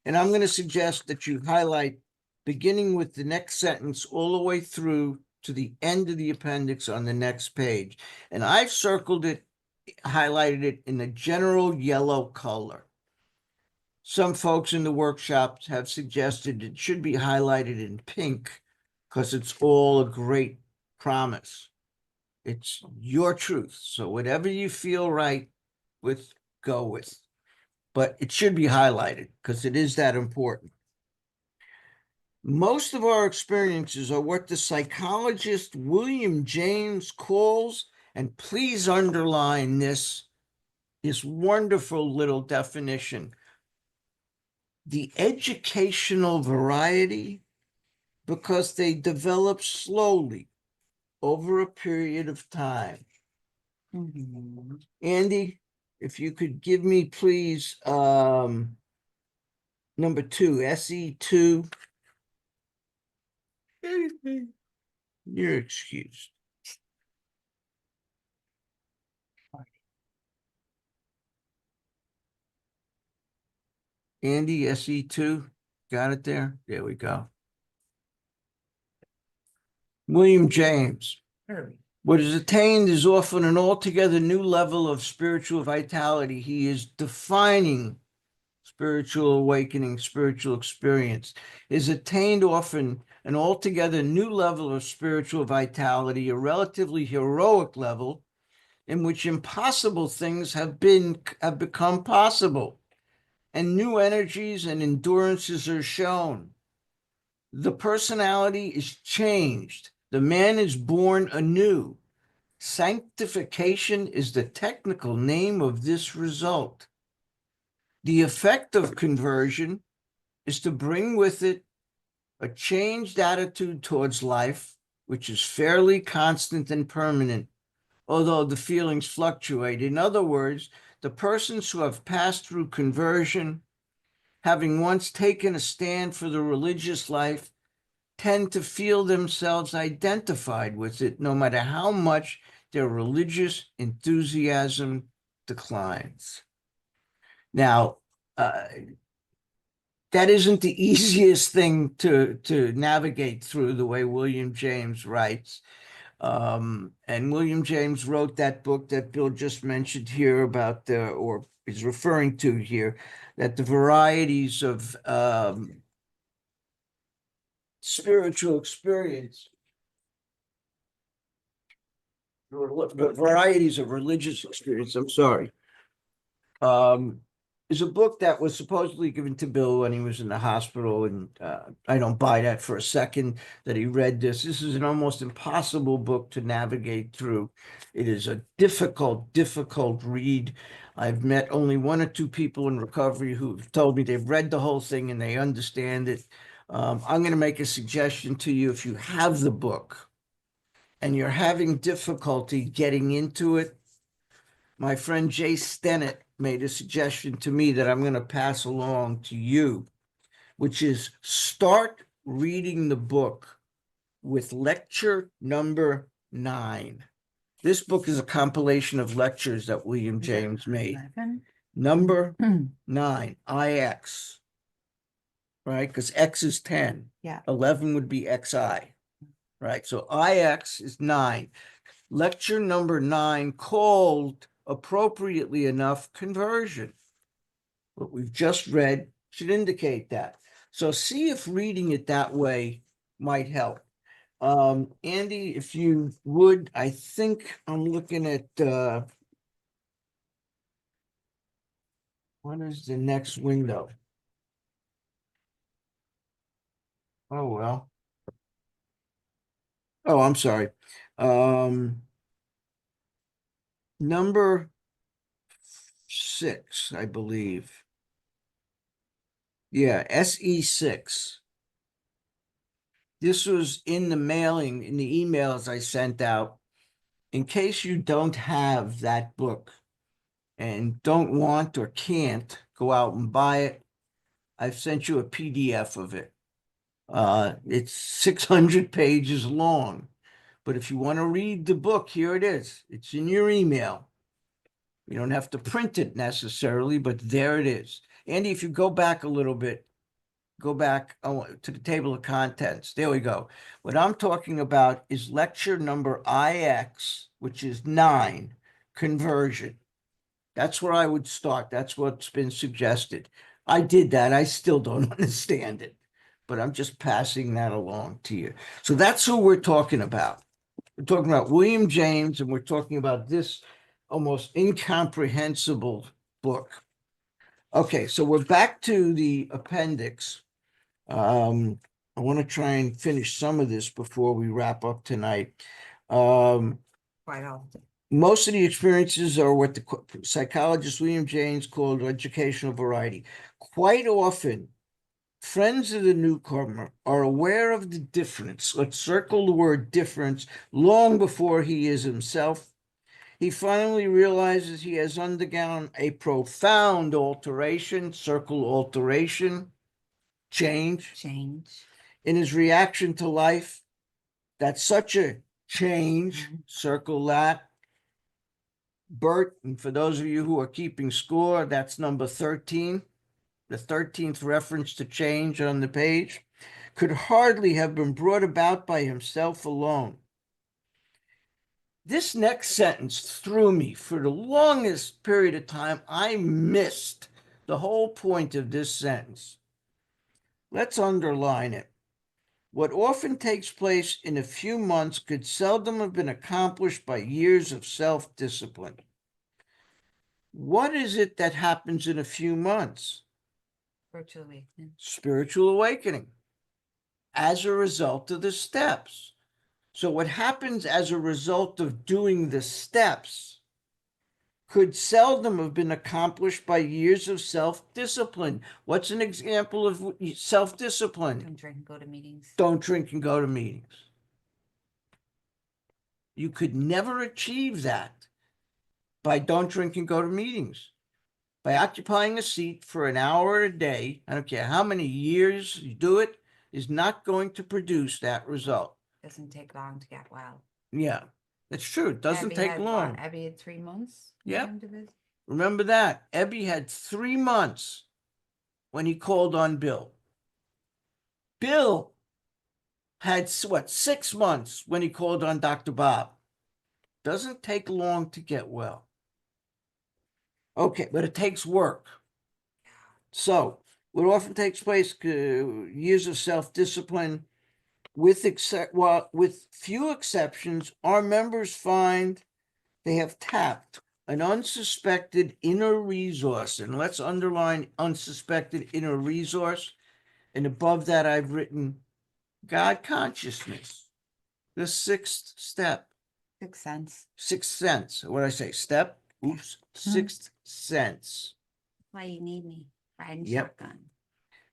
And I'm going to suggest that you highlight, beginning with the next sentence all the way through to the end of the appendix on the next page. And I've circled it, highlighted it in a general yellow color. Some folks in the workshops have suggested it should be highlighted in pink because it's all a great promise. It's your truth. So whatever you feel right with, go with. But it should be highlighted because it is that important. Most of our experiences are what the psychologist William James calls, and please underline this wonderful little definition, the educational variety, because they develop slowly over a period of time. Andy, if you could give me, please, number 2, SE2. You're excused. Andy, SE2, got it there? There we go. William James. What is attained is often an altogether new level of spiritual vitality. He is defining spiritual awakening, spiritual experience. Is attained often an altogether new level of spiritual vitality, a relatively heroic level in which impossible things have become possible, and new energies and endurances are shown. The personality is changed. The man is born anew. Sanctification is the technical name of this result. The effect of conversion is to bring with it a changed attitude towards life, which is fairly constant and permanent, although the feelings fluctuate. In other words, the persons who have passed through conversion, having once taken a stand for the religious life, tend to feel themselves identified with it, no matter how much their religious enthusiasm declines. Now, that isn't the easiest thing to navigate through, the way William James writes. And William James wrote that book that Bill just mentioned here about or is referring to here, that the varieties of spiritual experience, varieties of religious experience, I'm sorry, is a book that was supposedly given to Bill when he was in the hospital, and I don't buy that for a second that he read this. This is an almost impossible book to navigate through. It is a difficult read. I've met only 1 or 2 people in recovery who've told me they've read the whole thing and they understand it. I'm going to make a suggestion to you. If you have the book and you're having difficulty getting into it, my friend Jay Stennett made a suggestion to me that I'm going to pass along to you, which is start reading the book with lecture number 9. This book is a compilation of lectures that William James made. 11? Number 9, IX, right? Because X is 10. Yeah. 11 would be XI, right? So IX is 9. lecture number 9, called appropriately enough conversion. What we've just read should indicate that. So see if reading it that way might help. Andy, if you would, I think I'm looking at what is the next window? Oh, well. Oh, I'm sorry. Number 6, I believe. Yeah, SE6. This was in the mailing, in the emails I sent out. In case you don't have that book and don't want or can't go out and buy it, I've sent you a PDF of it. It's 600 pages long. But if you want to read the book, here it is. It's in your email. You don't have to print it necessarily, but there it is. Andy, if you go back a little bit, go back to the table of contents. There we go. What I'm talking about is lecture number IX, which is 9, conversion. That's where I would start. That's what's been suggested. I did that. I still don't understand it, but I'm just passing that along to you. So that's who we're talking about. We're talking about William James, and we're talking about this almost incomprehensible book. Okay, so we're back to the appendix. I want to try and finish some of this before we wrap up tonight. Quite often. Most of the experiences are what the psychologist William James called educational variety. Quite often, friends of the newcomer are aware of the difference. Let's circle the word difference long before he is himself. He finally realizes he has undergone a profound alteration, circle alteration, change in his reaction to life. That's such a change, circle that. Bert, and for those of you who are keeping score, that's number 13, the 13th reference to change on the page, could hardly have been brought about by himself alone. This next sentence threw me for the longest period of time. I missed the whole point of this sentence. Let's underline it. What often takes place in a few months could seldom have been accomplished by years of self-discipline. What is it that happens in a few months? Spiritual awakening. Spiritual awakening as a result of the steps. So what happens as a result of doing the steps could seldom have been accomplished by years of self-discipline. What's an example of self-discipline? Don't drink and go to meetings. Don't drink and go to meetings. You could never achieve that by don't drink and go to meetings. By occupying a seat for an hour a day, I don't care how many years you do it, is not going to produce that result. Doesn't take long to get well. Yeah, that's true. It doesn't Abby take had long. What? Abby had 3 months. Yep. Into this? Remember that. Ebbie had 3 months when he called on Bill. Bill had, what, 6 months when he called on Dr. Bob. Doesn't take long to get well. Okay, but it takes work. So, what often takes place, years of self-discipline, with few exceptions, our members find they have tapped an unsuspected inner resource. And let's underline unsuspected inner resource. And above that, I've written God consciousness, the 6th step. 6th sense. 6th sense. What did I say? Step? Oops. 6th sense. Why you need me? Riding Yep. shotgun.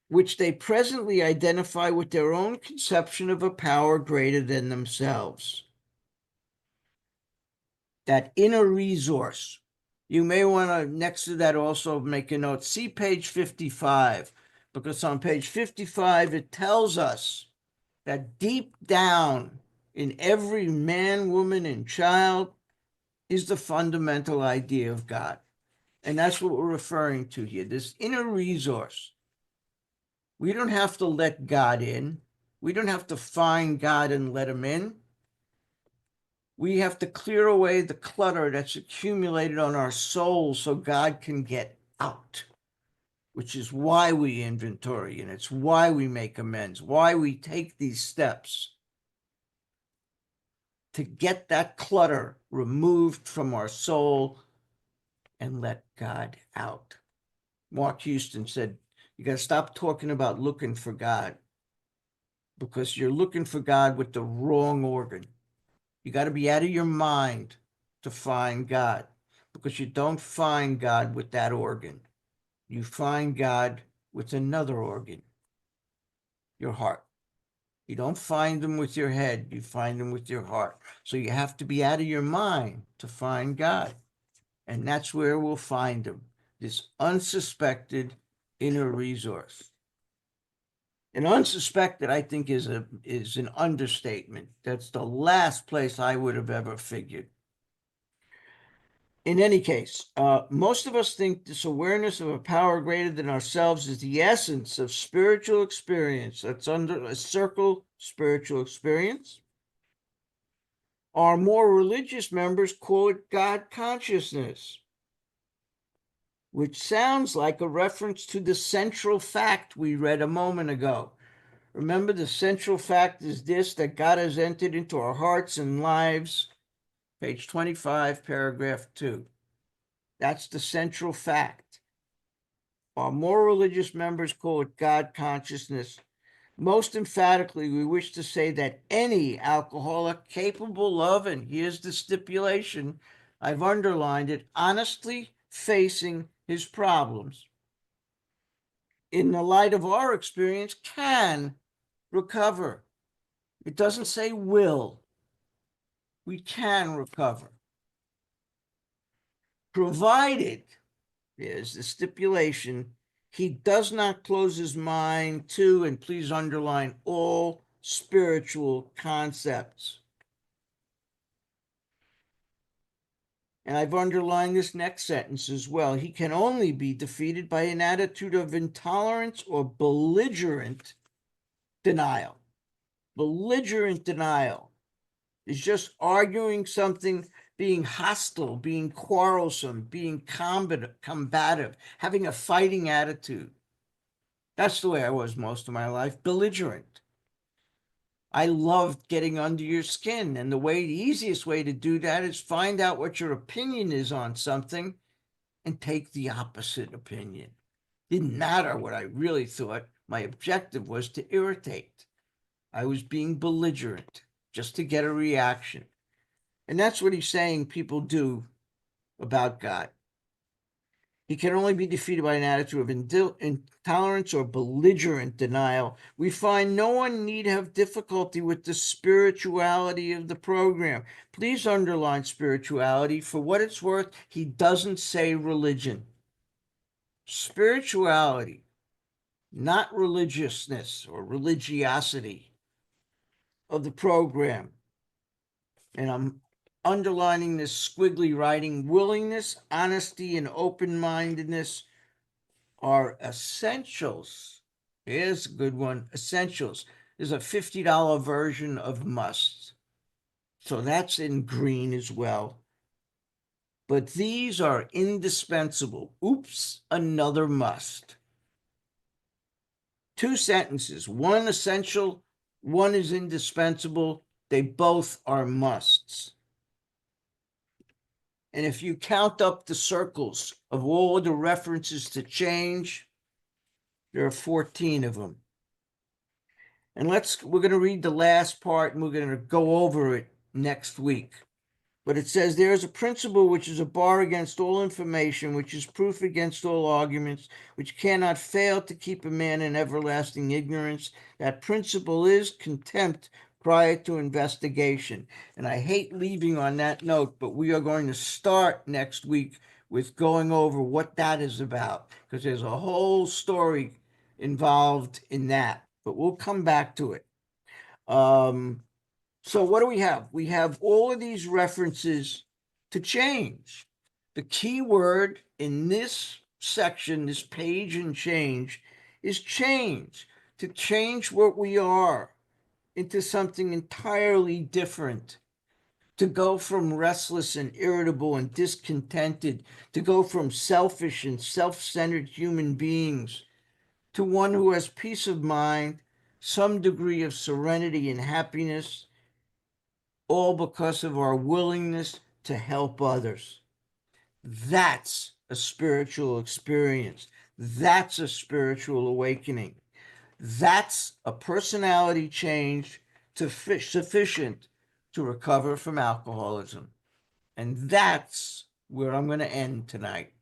Which they presently identify with their own conception of a power greater than themselves. That inner resource. You may want to, next to that, also make a note. See page 55, because on page 55, it tells us that deep down in every man, woman, and child is the fundamental idea of God. And that's what we're referring to here, this inner resource. We don't have to let God in. We don't have to find God and let him in. We have to clear away the clutter that's accumulated on our soul so God can get out, which is why we inventory, and it's why we make amends, why we take these steps to get that clutter removed from our soul and let God out. Mark Houston said, you got to stop talking about looking for God, because you're looking for God with the wrong organ. You got to be out of your mind to find God, because you don't find God with that organ. You find God with another organ, your heart. You don't find them with your head, you find them with your heart. So you have to be out of your mind to find God. And that's where we'll find him, this unsuspected inner resource. And unsuspected, I think, is an understatement. That's the last place I would have ever figured. In any case, most of us think this awareness of a power greater than ourselves is the essence of spiritual experience. That's under a circle, spiritual experience. Our more religious members call it God consciousness, which sounds like a reference to the central fact we read a moment ago. Remember, the central fact is this, that God has entered into our hearts and lives. Page 25, paragraph 2. That's the central fact. Our more religious members call it God consciousness. Most emphatically, we wish to say that any alcoholic capable of, and here's the stipulation, I've underlined it, honestly facing his problems, in the light of our experience, can recover. It doesn't say will. We can recover, provided, there's the stipulation, he does not close his mind to, and please underline, all spiritual concepts. And I've underlined this next sentence as well. He can only be defeated by an attitude of intolerance or belligerent denial. Belligerent denial is just arguing something, being hostile, being quarrelsome, being combative, having a fighting attitude. That's the way I was most of my life, belligerent. I loved getting under your skin. And the easiest way to do that is find out what your opinion is on something and take the opposite opinion. Didn't matter what I really thought. My objective was to irritate. I was being belligerent just to get a reaction. And that's what he's saying people do about God. He can only be defeated by an attitude of intolerance or belligerent denial. We find no one need have difficulty with the spirituality of the program. Please underline spirituality. For what it's worth, he doesn't say religion. Spirituality, not religiousness or religiosity of the program. And I'm underlining this squiggly writing, willingness, honesty, and open-mindedness are essentials. Here's a good one, essentials. There's a $50 version of must. So that's in green as well. But these are indispensable. Oops, another must. Two sentences, one essential, one is indispensable. They both are musts. And if you count up the circles of all the references to change, there are 14 of them. And we're going to read the last part and we're going to go over it next week. But it says, there is a principle which is a bar against all information, which is proof against all arguments, which cannot fail to keep a man in everlasting ignorance. That principle is contempt prior to investigation. And I hate leaving on that note, but we are going to start next week with going over what that is about, because there's a whole story involved in that, but we'll come back to it. So what do we have? We have all of these references to change. The key word in this section, this page and change, is change. To change what we are into something entirely different. to go from restless and irritable and discontented, to go from selfish and self-centered human beings to one who has peace of mind, some degree of serenity and happiness, all because of our willingness to help others. That's a spiritual experience. That's a spiritual awakening. That's a personality change sufficient to recover from alcoholism. And that's where I'm going to end tonight.